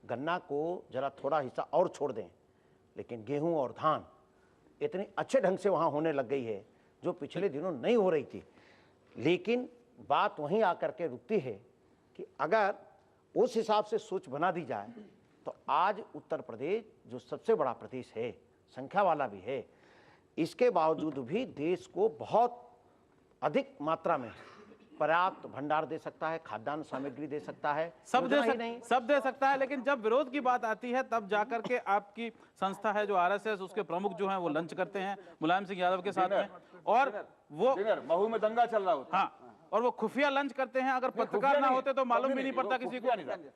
गन्ना को जरा थोड़ा हिस्सा और छोड़ दें, लेकिन गेहूं और धान इतने अच्छे ढंग से वहाँ होने लग गई है जो पिछले दिनों नहीं हो रही थी। लेकिन बात वहीं आकर के रुकती है कि अगर उस हिसाब से सोच बना दी जाए तो आज उत्तर प्रदेश जो सबसे बड़ा प्रदेश है, संख्या वाला भी है, इसके बावजूद भी देश को बहुत अधिक मात्रा में पर्याप्त भंडार दे सकता है, खाद्यान्न सामग्री दे सकता है, सब दे सकता है। लेकिन जब विरोध की बात आती है तब जाकर के आपकी संस्था है जो आरएसएस, उसके प्रमुख जो हैं वो लंच करते हैं मुलायम सिंह यादव के साथ में, और वो महू में दंगा चल रहा होता है। हाँ, और वो खुफिया लंच करते हैं। अगर पत्रकार ना होते तो मालूम भी नहीं पड़ता किसी को।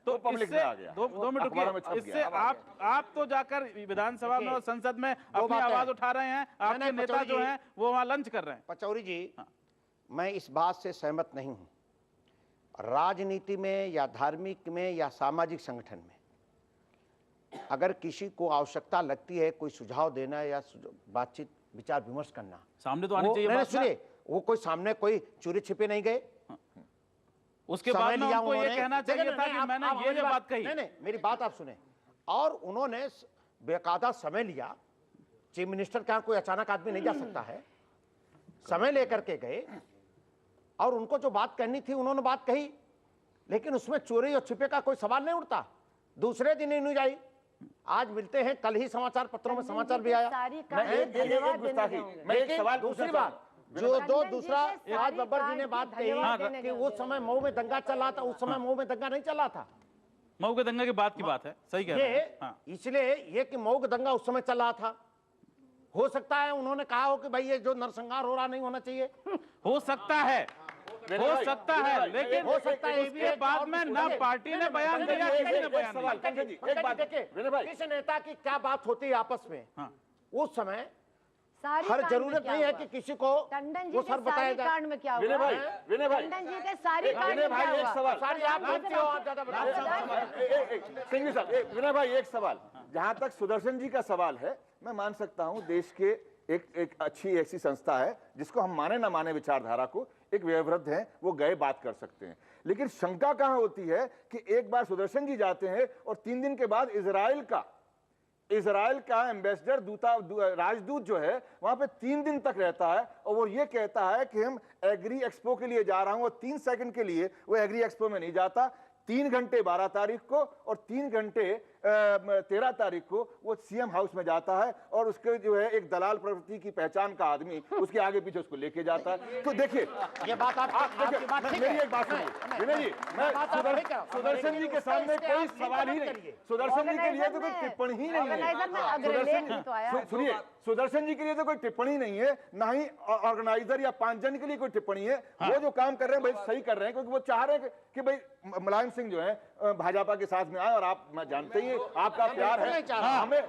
तो इससे 2 मिनट रुकिए, इससे आप तो जाकर विधानसभा में और संसद में अपनी आवाज उठा रहे हैं, आपके नेता जो हैं वो वहाँ लंच कर रहे हैं। पचौरी जी, मैं इस बात से सहमत नहीं हूँ। राजनीति में या धार्मिक में या सामाजिक संगठन में अगर किसी को आवश्यकता लगती है कोई सुझाव देना या बातचीत विचार विमर्श करना, सामने तो आनी चाहिए। सुनिए, वो कोई सामने कोई चोरी छिपे नहीं गए। उसके बाद में उनको ये कहना चाहिए था कि मैंने ये बात कही। नहीं, मेरी बात आप सुने। और उन्होंने बेकायदा समय लिया। चीफ मिनिस्टर के यहाँ कोई अचानक आदमी नहीं जा सकता है, समय लेकर के गए और उनको जो बात कहनी थी उन्होंने बात कही, लेकिन उसमें चोरी और छिपे का कोई सवाल नहीं उठता। दूसरे दिन ही न्यूज आई, आज मिलते हैं, कल ही समाचार पत्रों में समाचार भी आया। दूसरी बात जो दूसरा आज बब्बर जी ने बात कही कि उस समय मऊ में दंगा चल रहा था, उस समय मऊ में दंगा नहीं चल रहा था। मऊ के दंगे की बात की बात है, सही कह रहे हैं। इसलिए ये कि मऊ का दंगा उस समय चल रहा था, हो सकता है उन्होंने कहा हो कि भाई ये जो नरसंहार हो रहा नहीं होना चाहिए। हो सकता है, हो सकता है, लेकिन हो सकता है उसके बाद में ना पार्टी ने बयान दिया, किसी ने बयान दिया। किसी नेता की क्या बात होती है आपस में, उस समय हर जरूरत नहीं है कि किसी को वो सर बताया जाए। कांड में क्या हुआ? विनय भाई, टंडन जी के सारी कांड में क्या हुआ? सारी आप बोलते हो, आप ज्यादा सिंघवी साहब, विनय भाई एक सवाल, जहां तक सुदर्शन जी का सवाल है, मैं मान सकता हूं देश के एक अच्छी ऐसी संस्था है जिसको हम माने ना माने विचारधारा को, एक वयोवृद्ध हैं, वो गए बात कर सकते हैं। लेकिन शंका कहां होती है कि एक बार सुदर्शन जी जाते हैं और 3 दिन के बाद इजराइल का एम्बेसडर राजदूत जो है वहां पे 3 दिन तक रहता है और वो ये कहता है कि हम एग्री एक्सपो के लिए जा रहा हूं, और 3 सेकंड के लिए वो एग्री एक्सपो में नहीं जाता। 3 घंटे 12 तारीख को और 3 घंटे 13 तारीख को वो सीएम हाउस में जाता है और उसके जो है एक दलाल प्रवृत्ति की पहचान का आदमी उसके आगे पीछे उसको लेके जाता है। तो देखिए ये बात आप देखिए, मेरी एक बात सुनिए विनय जी, मैं सुदर्शन जी के सामने कोई सवाल ही नहीं, सुदर्शन जी के लिए तो कोई टिप्पणी ही नहीं है। सुनिए, सुदर्शन जी के लिए तो कोई टिप्पणी नहीं है, ना ही ऑर्गेनाइजर या 5 जन के लिए कोई टिप्पणी है। वो जो काम कर रहे हैं भाई सही कर रहे हैं, क्योंकि वो चाह रहे हैं कि भाई मुलायम सिंह जो है भाजपा के साथ में आए, और आप मैं जानते ही आपका प्यार है हमें।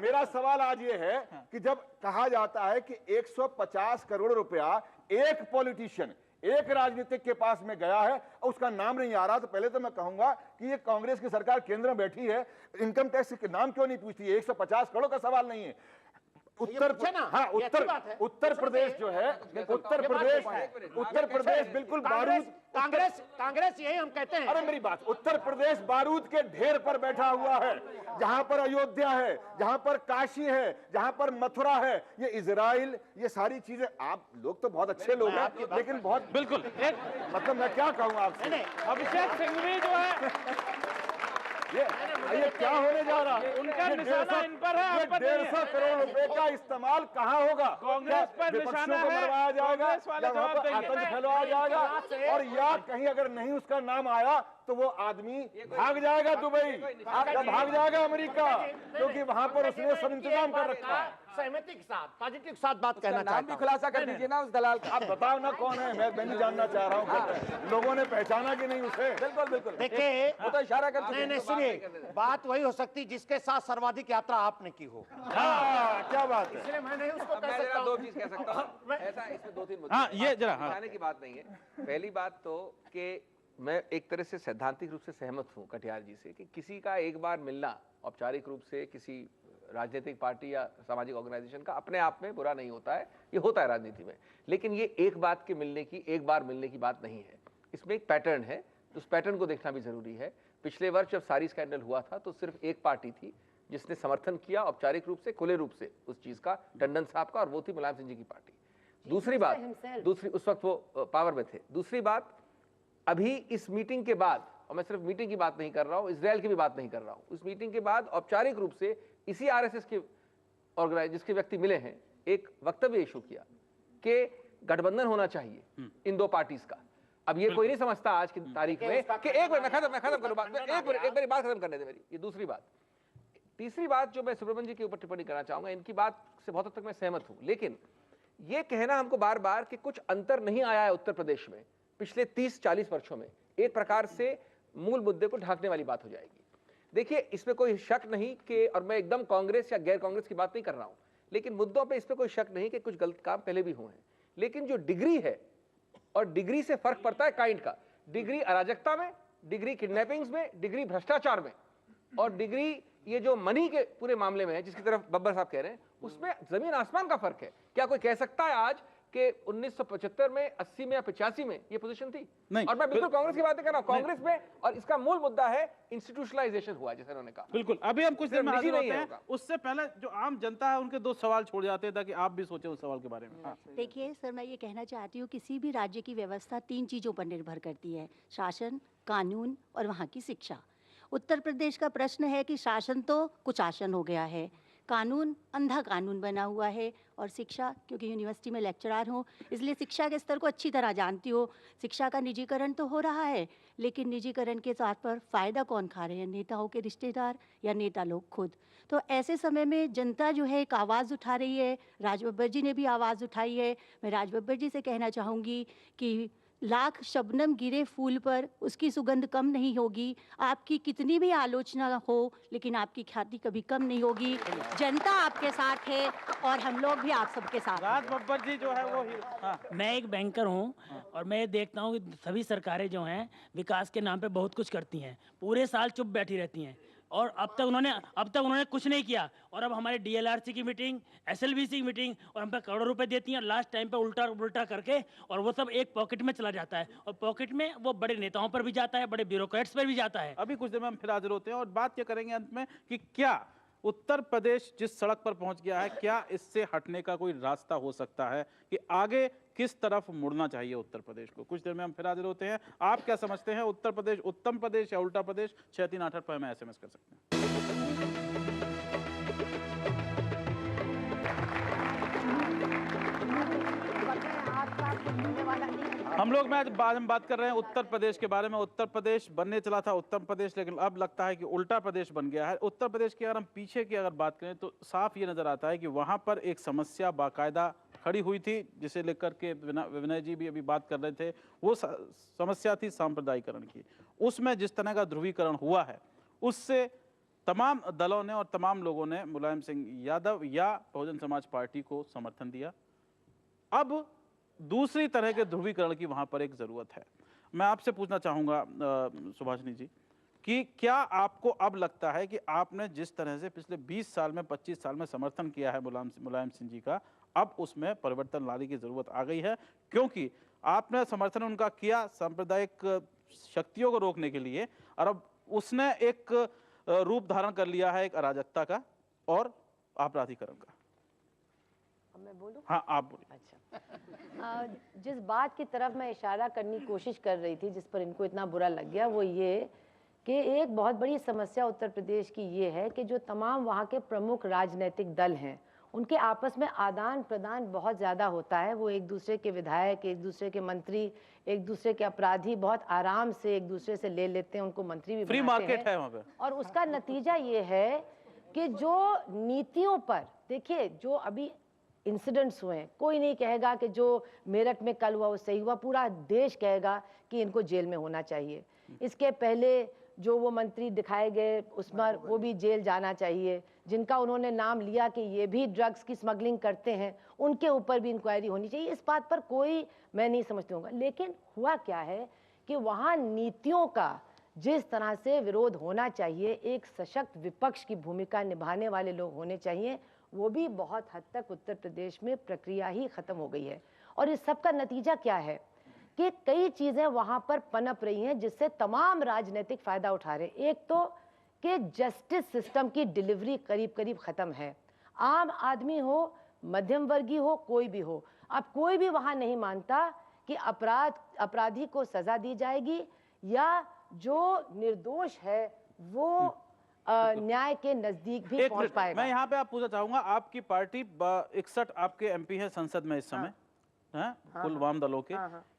मेरा सवाल आज ये है कि जब कहा जाता है कि 150 करोड़ रुपया एक पॉलिटिशियन, एक राजनीतिक के पास में गया है और उसका नाम नहीं आ रहा, तो पहले तो मैं कहूंगा कि ये कांग्रेस की सरकार केंद्र में बैठी है, इनकम टैक्स के नाम क्यों नहीं पूछती है? 150 करोड़ का सवाल नहीं है। उत्तर प्रदेश जो है, उत्तर प्रदेश बिल्कुल बारूद, कांग्रेस यही हम कहते हैं। अरे मेरी बात, उत्तर प्रदेश बारूद के ढेर पर बैठा हुआ है, जहां पर अयोध्या है, जहां पर काशी है, जहां पर मथुरा है, ये इजराइल, ये सारी चीजें। आप लोग तो बहुत अच्छे लोग हैं, लेकिन बहुत बिल्कुल मतलब मैं क्या कहूँ आपसे, अभिषेक सिंघवी जो है ये क्या होने जा रहा है? उनका निशाना इन पर है। 150 करोड़ रुपए का इस्तेमाल कहाँ होगा? कांग्रेस पर निशाना है, मरवाया जाएगा, वाले जवाब देंगे। आतंक फैलाया जाएगा, और या कहीं अगर नहीं उसका नाम आया तो वो आदमी भाग जाएगा दुबई, या भाग जाएगा अमेरिका, क्योंकि वहां पर उसने सब इंतजाम कर रखा है। सहमति के साथ, पॉजिटिव के साथ बात कहना नाम भी खुलासा कर दीजिए ना उस दलाल का। आप बताओ ना कौन है, मैं नहीं जानना चाह रहा हूँ। लोगों ने पहचाना कि नहीं उसे? बिल्कुल देखिए, वो तो इशारा कर चुके हैं। नहीं सुनिए, बात वही हो सकती जिसके साथ सर्वाधिक यात्रा आपने की हो। क्या बात है? इसलिए मैं नहीं उसको कह मैं सकता दो हूं। चीज कह सकता हूँ। ऐसा इसमें 2-3 मुद्दे हाँ, ये जरा, हाँ। दिखाने की बात नहीं है। पहली बात तो कि मैं एक तरह से सैद्धांतिक रूप से सहमत हूँ कटियार जी से कि किसी का एक बार मिलना औपचारिक रूप से किसी राजनीतिक पार्टी या सामाजिक ऑर्गेनाइजेशन का अपने आप में बुरा नहीं होता है, ये होता है राजनीति में। लेकिन ये एक बार मिलने की बात नहीं है, इसमें एक पैटर्न है, उस पैटर्न को देखना भी जरूरी है। पिछले वर्ष जब सारी स्कैंडल हुआ था तो सिर्फ एक पार्टी थी जिसने समर्थन किया औपचारिक रूप से, खुले रूप से उस चीज का, टंडन साहब का, और वो थी मुलायम सिंह जी की पार्टी। दूसरी उस वक्त वो पावर में थे। दूसरी बात, अभी इस मीटिंग के बाद, और मैं सिर्फ मीटिंग की बात नहीं कर रहा हूं, इजराइल की भी बात नहीं कर रहा हूं, उस मीटिंग के बाद औपचारिक रूप से इसी आरएसएस के ऑर्गेनाइज जिसके व्यक्ति मिले हैं, एक वक्तव्य इशू किया कि गठबंधन होना चाहिए इन दो पार्टीज का। अब ये कोई नहीं समझता आज की तारीख में कि एक मिनट मैं खत्म करूं बात, एक मेरी बात खत्म करने दे मेरी। ये दूसरी बात। तीसरी बात जो मैं सुब्रमण्यम जी के ऊपर टिप्पणी करना चाहूंगा, इनकी बात से बहुत हद तक मैं सहमत हूं, लेकिन ये कहना हमको बार बार कि कुछ अंतर नहीं आया है उत्तर प्रदेश में पिछले 30-40 वर्षों में, एक प्रकार से मूल मुद्दे को ढांकने वाली बात हो जाएगी। देखिए, इसमें कोई शक नहीं कि, और मैं एकदम कांग्रेस या गैर कांग्रेस की बात नहीं कर रहा हूं, लेकिन मुद्दों पे इसमें कोई शक नहीं कि कुछ गलत काम पहले भी हुए हैं, लेकिन जो डिग्री है, और डिग्री से फर्क पड़ता है काइंड का, डिग्री अराजकता में, डिग्री किडनैपिंग्स में, डिग्री भ्रष्टाचार में, और डिग्री ये जो मनी के पूरे मामले में है जिसकी तरफ बब्बर साहब कह रहे हैं, उसमें जमीन आसमान का फर्क है। क्या कोई कह सकता है आज कि 1975 में, 80 में या 85 में ये पोजीशन थी? नहीं। और मैं बिल्कुल कांग्रेस की बात कर रहा हूं, कांग्रेस में, और इसका मूल मुद्दा है इंस्टीट्यूशनलाइजेशन हुआ, जैसे उन्होंने कहा। बिल्कुल, अभी हम कुछ देर में हाजिर नहीं होते हैं। उससे पहले जो आम जनता है उनके 2 सवाल छोड़ जाते हैं ताकि आप भी सोचें उस सवाल के बारे में। देखिए सर, मैं ये कहना चाहती हूँ, किसी भी राज्य की व्यवस्था 3 चीज़ों पर निर्भर करती है, शासन, कानून और वहाँ की शिक्षा। उत्तर प्रदेश का प्रश्न है कि शासन तो कुशासन हो गया है, कानून अंधा कानून बना हुआ है, और शिक्षा, क्योंकि यूनिवर्सिटी में लेक्चरर हूँ इसलिए शिक्षा के स्तर को अच्छी तरह जानती हूँ। शिक्षा का निजीकरण तो हो रहा है, लेकिन निजीकरण के साथ पर फ़ायदा कौन खा रहे हैं? नेताओं के रिश्तेदार या नेता लोग खुद। तो ऐसे समय में जनता जो है एक आवाज़ उठा रही है, राज बब्बर जी ने भी आवाज़ उठाई है। मैं राज बब्बर जी से कहना चाहूँगी कि लाख शबनम गिरे फूल पर उसकी सुगंध कम नहीं होगी। आपकी कितनी भी आलोचना हो, लेकिन आपकी ख्याति कभी कम नहीं होगी। जनता आपके साथ है और हम लोग भी आप सबके साथ। राज बब्बर जी जो है वो मैं एक बैंकर हूँ और मैं देखता हूँ कि सभी सरकारें जो हैं विकास के नाम पे बहुत कुछ करती हैं, पूरे साल चुप बैठी रहती हैं। और अब तक उन्होंने कुछ नहीं किया। और अब हमारे DLRC की मीटिंग, SLBC की मीटिंग, और हम पे करोड़ों रुपए देती हैं और लास्ट टाइम पे उल्टा करके, और वो सब एक पॉकेट में चला जाता है, और पॉकेट में वो बड़े नेताओं पर भी जाता है, बड़े ब्यूरोक्रेट्स पर भी जाता है। अभी कुछ देर में हम फिर हाजिर होते हैं और बात ये करेंगे अंत में कि क्या उत्तर प्रदेश जिस सड़क पर पहुंच गया है, क्या इससे हटने का कोई रास्ता हो सकता है कि आगे किस तरफ मुड़ना चाहिए उत्तर प्रदेश को। कुछ देर में हम फिर हाजिर होते हैं। आप क्या समझते हैं, उत्तर प्रदेश उत्तम प्रदेश या उल्टा प्रदेश? 6388 पर हमें SMS कर सकते हैं। हम लोग में बाद में बात कर रहे हैं उत्तर प्रदेश के बारे में। उत्तर प्रदेश बनने चला था उत्तम प्रदेश, लेकिन अब लगता है कि उल्टा प्रदेश बन गया है। उत्तर प्रदेश की अगर हम पीछे की अगर बात करें तो साफ ये नजर आता है कि वहां पर एक समस्या बाकायदा खड़ी हुई थी, जिसे लेकर के विनय जी भी अभी बात कर रहे थे। वो समस्या थी सांप्रदायिकरण की। उसमें जिस तरह का ध्रुवीकरण हुआ है, उससे तमाम दलों ने और तमाम लोगों ने मुलायम सिंह यादव या बहुजन समाज पार्टी को समर्थन दिया। अब दूसरी तरह के ध्रुवीकरण की वहां पर एक जरूरत है। मैं आपसे पूछना चाहूंगा सुभाषिनी जी कि क्या आपको अब लगता है कि आपने जिस तरह से पिछले 20 साल में 25 साल में समर्थन किया है मुलायम सिंह जी का, अब उसमें परिवर्तन लाने की जरूरत आ गई है? क्योंकि आपने समर्थन उनका किया सांप्रदायिक शक्तियों को रोकने के लिए, और अब उसने एक रूप धारण कर लिया है एक अराजकता का और आपराधिकरण का। मैं बोलूं? हाँ, आप बोलिए। अच्छा, जिस बात की तरफ मैं इशारा करने की कोशिश कर रही थी, जिस पर इनको इतना बुरा लग गया, वो ये कि एक बहुत बड़ी समस्या उत्तर प्रदेश की ये है कि जो तमाम वहाँ के प्रमुख राजनीतिक दल हैं, उनके आपस में आदान प्रदान बहुत ज़्यादा होता है। वो एक दूसरे के विधायक, एक दूसरे के मंत्री, एक दूसरे के अपराधी बहुत आराम से एक दूसरे से ले लेते हैं, उनको मंत्री भी फ्री मार्केट है वहाँ पे। और उसका नतीजा ये है कि जो नीतियों पर, देखिए जो अभी इंसिडेंट्स हुए हैं, कोई नहीं कहेगा कि जो मेरठ में कल हुआ वो सही हुआ, पूरा देश कहेगा कि इनको जेल में होना चाहिए। इसके पहले जो वो मंत्री दिखाए गए उसमें वो भी जेल जाना चाहिए। जिनका उन्होंने नाम लिया कि ये भी ड्रग्स की स्मगलिंग करते हैं, उनके ऊपर भी इंक्वायरी होनी चाहिए। इस बात पर कोई मैं नहीं समझती हूँ। लेकिन हुआ क्या है कि वहाँ नीतियों का जिस तरह से विरोध होना चाहिए, एक सशक्त विपक्ष की भूमिका निभाने वाले लोग होने चाहिए, वो भी बहुत हद तक उत्तर प्रदेश में प्रक्रिया ही खत्म हो गई है। और इस सब का नतीजा क्या है कि कई चीज़ें वहाँ पर पनप रही हैं जिससे तमाम राजनीतिक फ़ायदा उठा रहे हैं। एक तो कि जस्टिस सिस्टम की डिलीवरी करीब करीब ख़त्म है। आम आदमी हो, मध्यम वर्गीय हो, कोई भी हो, अब कोई भी वहाँ नहीं मानता कि अपराधी को सज़ा दी जाएगी या जो निर्दोष है वो न्याय के नजदीक भी पहुंच पाएगा। मैं यहाँ पे आप पूछना चाहूंगा, आपकी पार्टी 61 आपके MP हैं संसद में इस समय, हैं कुल वाम दलों के।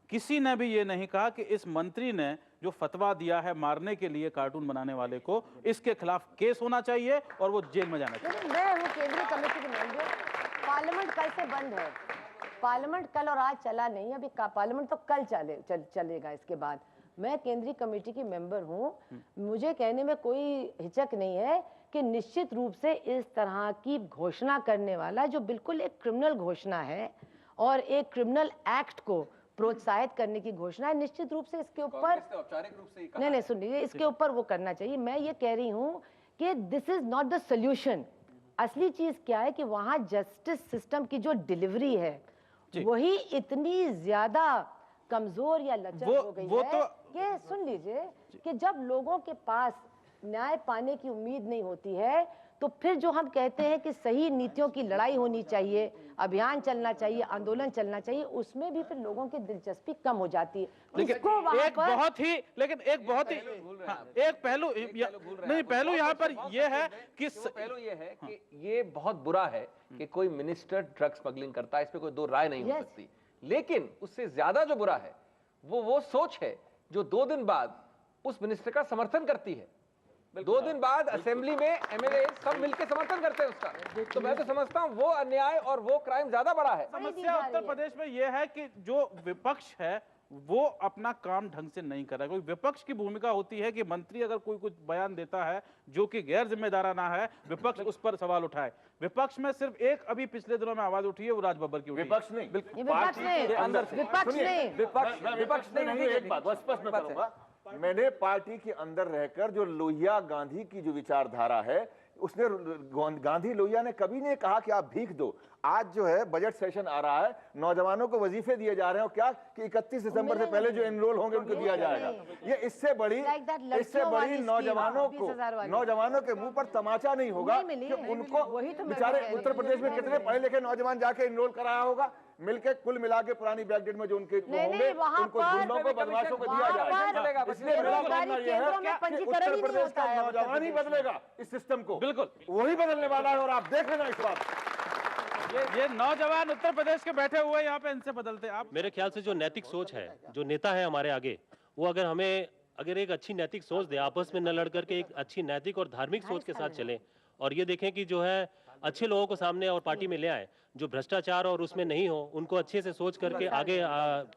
किसी ने भी ये नहीं कहा कि इस मंत्री ने जो फतवा दिया है मारने के लिए कार्टून बनाने वाले को, इसके खिलाफ केस होना चाहिए और वो जेल में जाना चाहिए। मैं हूँ केंद्रीय कमेटी की मेंबर। पार्लियामेंट कल से बंद है। पार्लियामेंट कल और आज चला नहीं, अभी पार्लियामेंट तो कल चलेगा। इसके बाद मैं केंद्रीय कमेटी की मेंबर हूँ। मुझे कहने में कोई हिचक नहीं है कि निश्चित रूप से इस तरह की घोषणा करने वाला, जो बिल्कुल एक क्रिमिनल घोषणा है और एक क्रिमिनल एक्ट को प्रोत्साहित करने की घोषणा है, निश्चित रूप से इसके ऊपर औपचारिक रूप से नहीं सुन लीजिए, इसके ऊपर वो करना चाहिए। मैं ये कह रही हूँ कि this is not the solution. असली चीज क्या है कि वहाँ जस्टिस सिस्टम की जो डिलीवरी है वही इतनी ज्यादा कमजोर या लचर हो गई है कि सुन लीजिए कि जब लोगों के पास न्याय पाने की उम्मीद नहीं होती है तो फिर जो हम कहते हैं कि सही नीतियों की लड़ाई होनी चाहिए, अभियान चलना चाहिए, आंदोलन चलना चाहिए, उसमें भी फिर लोगों की दिलचस्पी कम हो जाती है। लेकिन एक बहुत ही एक पहलू नहीं, पहलू यहाँ पर ये है कि पहलू ये है कि ये बहुत बुरा है कि कोई मिनिस्टर ड्रग स्मगलिंग करता है, इस पे कोई दो राय नहीं हो सकती। लेकिन उससे ज्यादा जो बुरा है वो सोच है जो 2 दिन बाद उस मिनिस्टर का समर्थन करती है। 2 दिन बाद असेंबली में MLA सब मिलकर समर्थन करते हैं उसका। तो मैं तो समझता हूँ वो अन्याय और वो क्राइम ज्यादा बड़ा है। समस्या उत्तर प्रदेश में यह है कि जो विपक्ष है वो अपना काम ढंग से नहीं कर रहा है। कोई विपक्ष की भूमिका होती है कि मंत्री अगर कोई कुछ बयान देता है जो कि गैर जिम्मेदाराना है, विपक्ष उस पर सवाल उठाए। विपक्ष में सिर्फ एक अभी पिछले दिनों में आवाज उठी है, वो राज बब्बर की। विपक्ष नहीं, विपक्ष नहीं, एक बात स्पष्ट मैं करूंगा, मैंने पार्टी के अंदर रहकर जो लोहिया गांधी की जो विचारधारा है, उसने गांधी लोहिया ने कभी नहीं कहा कि आप भीख दो। आज जो है बजट सेशन आ रहा है, नौजवानों को वजीफे दिए जा रहे हैं, और क्या कि 31 दिसंबर से पहले जो एनरोल होंगे उनको दिया जाएगा। ये इससे बड़ी नौजवानों के मुंह पर तमाचा नहीं होगा कि उनको बेचारे उत्तर प्रदेश में कितने पढ़े लिखे नौजवान जाके एनरोल कराया होगा, मिलके कुल मिला के पुरानी बैकडेट में जो उनके होंगे उनको गुंडों को बदमाशों को दिया जाएगा। इसलिए मेरा मानना यह है कि उत्तर प्रदेश का नौजवान ही बदलेगा इस सिस्टम को, बिल्कुल वही बदलने वाला है, और आप देख लेना इस बात। ये नौजवान उत्तर प्रदेश के बैठे हुए यहाँ पे इनसे बदलते हैं आप। मेरे ख्याल से जो नैतिक सोच है, जो नेता है हमारे आगे, वो अगर एक अच्छी नैतिक सोच दे, आपस में न लड़ करके एक अच्छी नैतिक और धार्मिक सोच के साथ चले, और ये देखें कि जो है अच्छे लोगों को सामने और पार्टी में ले आए, जो भ्रष्टाचार और उसमें नहीं हो उनको अच्छे से सोच करके आगे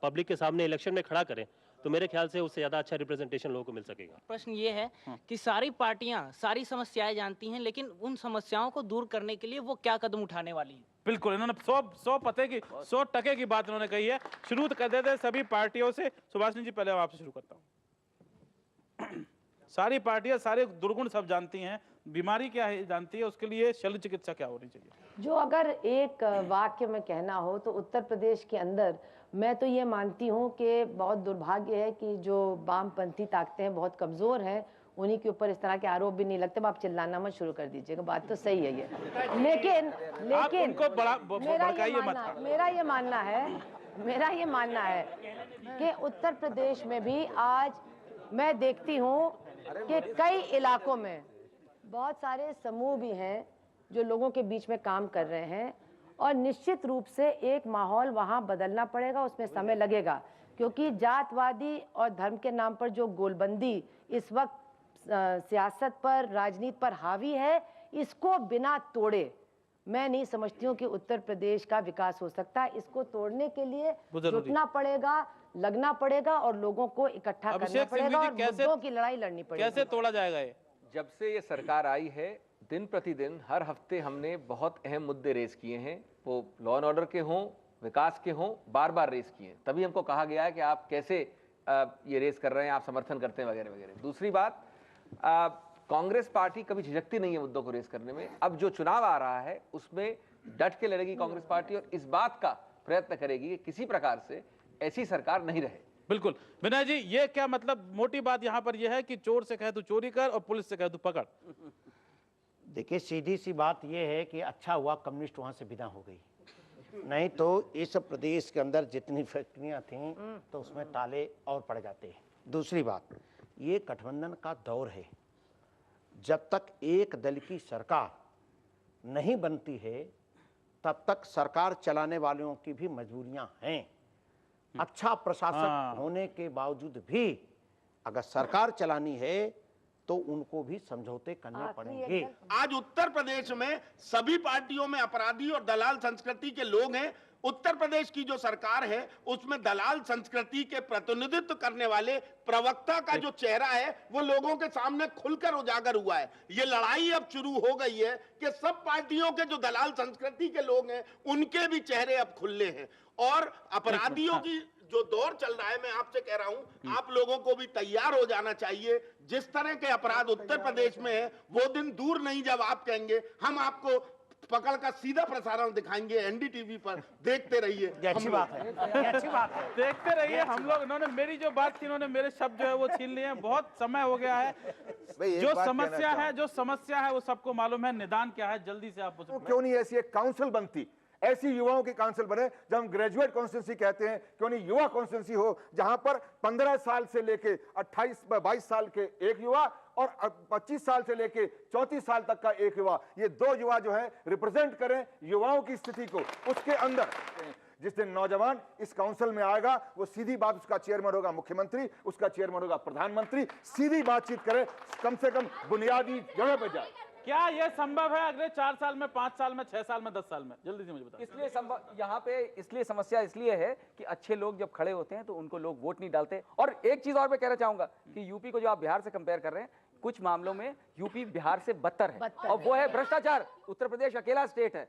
पब्लिक के सामने इलेक्शन में खड़ा करें, तो मेरे ख्याल से उससे ज्यादा अच्छा रिप्रेजेंटेशन लोगों को मिल सकेगा। प्रश्न ये है कि सारी पार्टियां सारी समस्याएं जानती हैं, लेकिन उन समस्याओं को दूर करने के लिए वो क्या कदम उठाने वाली हैं? बिल्कुल, इन्होंने 100% की बात इन्होंने कही है। शुरू कर देते हैं सभी पार्टियों से। सुभाषिनी जी, पहले आपसे शुरू करता हूँ। सारी पार्टियां सारे दुर्गुण सब जानती हैं, बीमारी क्या है जानती है, उसके लिए शल्य चिकित्सा क्या होनी चाहिए? जो अगर एक वाक्य में कहना हो तो उत्तर प्रदेश के अंदर मैं तो ये मानती हूँ कि बहुत दुर्भाग्य है कि जो वामपंथी ताकतें हैं बहुत कमज़ोर हैं, उन्हीं के ऊपर इस तरह के आरोप भी नहीं लगते। अब आप चिल्लाना मत शुरू कर दीजिएगा, बात तो सही है ये, लेकिन मेरा ये मानना है कि उत्तर प्रदेश में भी आज मैं देखती हूँ कि कई इलाकों में बहुत सारे समूह भी हैं जो लोगों के बीच में काम कर रहे हैं, और निश्चित रूप से एक माहौल वहाँ बदलना पड़ेगा, उसमें समय लगेगा, क्योंकि जातवादी और धर्म के नाम पर जो गोलबंदी इस वक्त सियासत पर, राजनीति पर हावी है, इसको बिना तोड़े मैं नहीं समझती हूँ कि उत्तर प्रदेश का विकास हो सकता है। इसको तोड़ने के लिए जुटना पड़ेगा, लगना पड़ेगा, और लोगों को इकट्ठा करना पड़ेगा, और मुद्दों की लड़ाई लड़नी पड़ेगी। कैसे तोड़ा जाएगा ये? जब से ये सरकार आई है, दिन प्रतिदिन हर हफ्ते हमने बहुत अहम मुद्दे रेस किए हैं, वो लॉ एंड ऑर्डर के हों, विकास के हों, बार बार रेस किए हैं। तभी हमको कहा गया है कि आप कैसे ये रेस कर रहे हैं, आप समर्थन करते हैं वगैरह वगैरह। दूसरी बात, कांग्रेस पार्टी कभी झिझकती नहीं है मुद्दों को रेस करने में। अब जो चुनाव आ रहा है उसमें डट के लड़ेगी कांग्रेस पार्टी, और इस बात का प्रयत्न करेगी कि किसी प्रकार से ऐसी सरकार नहीं रहे। बिल्कुल। विनय जी, ये क्या मतलब, मोटी बात यहाँ पर यह है कि चोर से कहे तू चोरी कर और पुलिस से कहे तू पकड़। देखिए, सीधी सी बात यह है कि अच्छा हुआ कम्युनिस्ट वहाँ से विदा हो गई, नहीं तो इस प्रदेश के अंदर जितनी फैक्ट्रियाँ थीं तो उसमें ताले और पड़ जाते। दूसरी बात, ये गठबंधन का दौर है, जब तक एक दल की सरकार नहीं बनती है तब तक सरकार चलाने वालों की भी मजबूरियां हैं। अच्छा प्रशासक होने के बावजूद भी अगर सरकार चलानी है तो उनको भी समझौते करने पड़ेंगे। आज उत्तर प्रदेश में सभी पार्टियों में अपराधी और दलाल संस्कृति के लोग हैं। उत्तर प्रदेश की जो सरकार है उसमें दलाल संस्कृति के प्रतिनिधित्व करने वाले प्रवक्ता का जो चेहरा है वो लोगों के सामने खुलकर उजागर हुआ है। ये लड़ाई अब शुरू हो गई है कि सब पार्टियों के जो दलाल संस्कृति के लोग हैं उनके भी चेहरे अब खुले हैं, और अपराधियों की जो दौर चल रहा है, मैं आपसे कह रहा हूं आप लोगों को भी तैयार हो जाना चाहिए। जिस तरह के अपराध उत्तर प्रदेश में है वो दिन दूर नहीं जब आप कहेंगे हम आपको पकड़ का सीधा प्रसारण दिखाएंगे एनडीटीवी पर, देखते रहिए। अच्छी बात है, अच्छी बात है, देखते रहिए। हम लोग, इन्होंने मेरी जो बात थी, इन्होंने मेरे शब्द जो है वो छीन लिए हैं। बहुत समय हो गया है। जो समस्या है वो सबको मालूम है, निदान क्या है जल्दी से आप क्यों नहीं ऐसी एक काउंसिल बनती, ऐसी युवाओं की काउंसिल बने, जब हम ग्रेजुएट कॉन्स्टिट्यूंसी कहते हैं, क्यों नहीं युवा कॉन्स्टिट्यूंसी हो, जहां पर 15 साल से लेके 22 साल के एक युवा और 25 साल से लेके 34 साल तक का एक युवा, ये दो युवा जो है रिप्रेजेंट करें युवाओं की स्थिति को। उसके अंदर जिस दिन नौजवान इस काउंसिल में आएगा वो सीधी बात, उसका चेयरमैन होगा मुख्यमंत्री, उसका चेयरमैन होगा प्रधानमंत्री, सीधी बातचीत करे, कम से कम बुनियादी जगह पे जाए। क्या यह संभव है अगले 4 साल में, 5 साल में, 6 साल में, 10 साल में? जल्दी से मुझे बताओ। इसलिए संभव यहाँ पे इसलिए समस्या इसलिए है कि अच्छे लोग जब खड़े होते हैं तो उनको लोग वोट नहीं डालते। और एक चीज और मैं कहना चाहूंगा कि यूपी को जो आप बिहार से कंपेयर कर रहे हैं, कुछ मामलों में यूपी बिहार से बदतर है, और वो है भ्रष्टाचार। उत्तर प्रदेश अकेला स्टेट है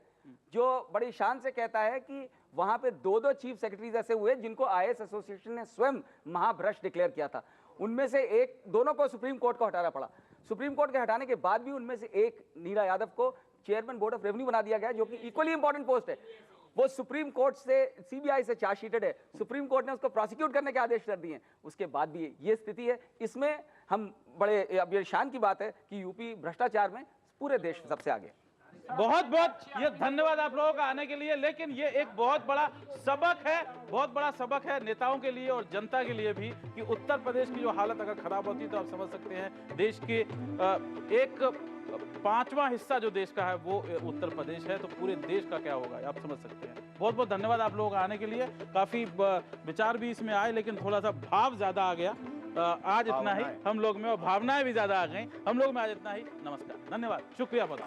जो बड़ी शान से कहता है कि वहां पे 2 चीफ सेक्रेटरीज ऐसे हुए जिनको आईएएस एसोसिएशन ने स्वयं महाभ्रष्ट डिक्लेयर किया था। उनमें से एक, दोनों को सुप्रीम कोर्ट को हटाना पड़ा। सुप्रीम कोर्ट के हटाने के बाद भी उनमें से एक, नीरा यादव को चेयरमैन बोर्ड ऑफ रेवेन्यू बना दिया गया, जो कि इक्वली इंपॉर्टेंट पोस्ट है। वो सुप्रीम कोर्ट से, सीबीआई से चार्जशीटेड है, सुप्रीम कोर्ट ने उसको प्रोसिक्यूट करने के आदेश कर दिए हैं, उसके बाद भी ये स्थिति है। इसमें हम बड़े, अब ये शान की बात है कि यूपी भ्रष्टाचार में पूरे देश सबसे आगे। बहुत बहुत ये धन्यवाद आप लोगों का आने के लिए। लेकिन ये एक बहुत बड़ा सबक है, बहुत बड़ा सबक है नेताओं के लिए और जनता के लिए भी, कि उत्तर प्रदेश की जो हालत अगर खराब होती तो आप समझ सकते हैं देश के एक 5वां हिस्सा जो देश का है वो उत्तर प्रदेश है, तो पूरे देश का क्या होगा आप समझ सकते हैं। बहुत बहुत धन्यवाद आप लोगों का आने के लिए। काफी विचार भी इसमें आए, लेकिन थोड़ा सा भाव ज्यादा आ गया आज। इतना ही हम लोग में, और भावनाएं भी ज्यादा आ गई हम लोग में आज। इतना ही, नमस्कार, धन्यवाद, शुक्रिया बहुत।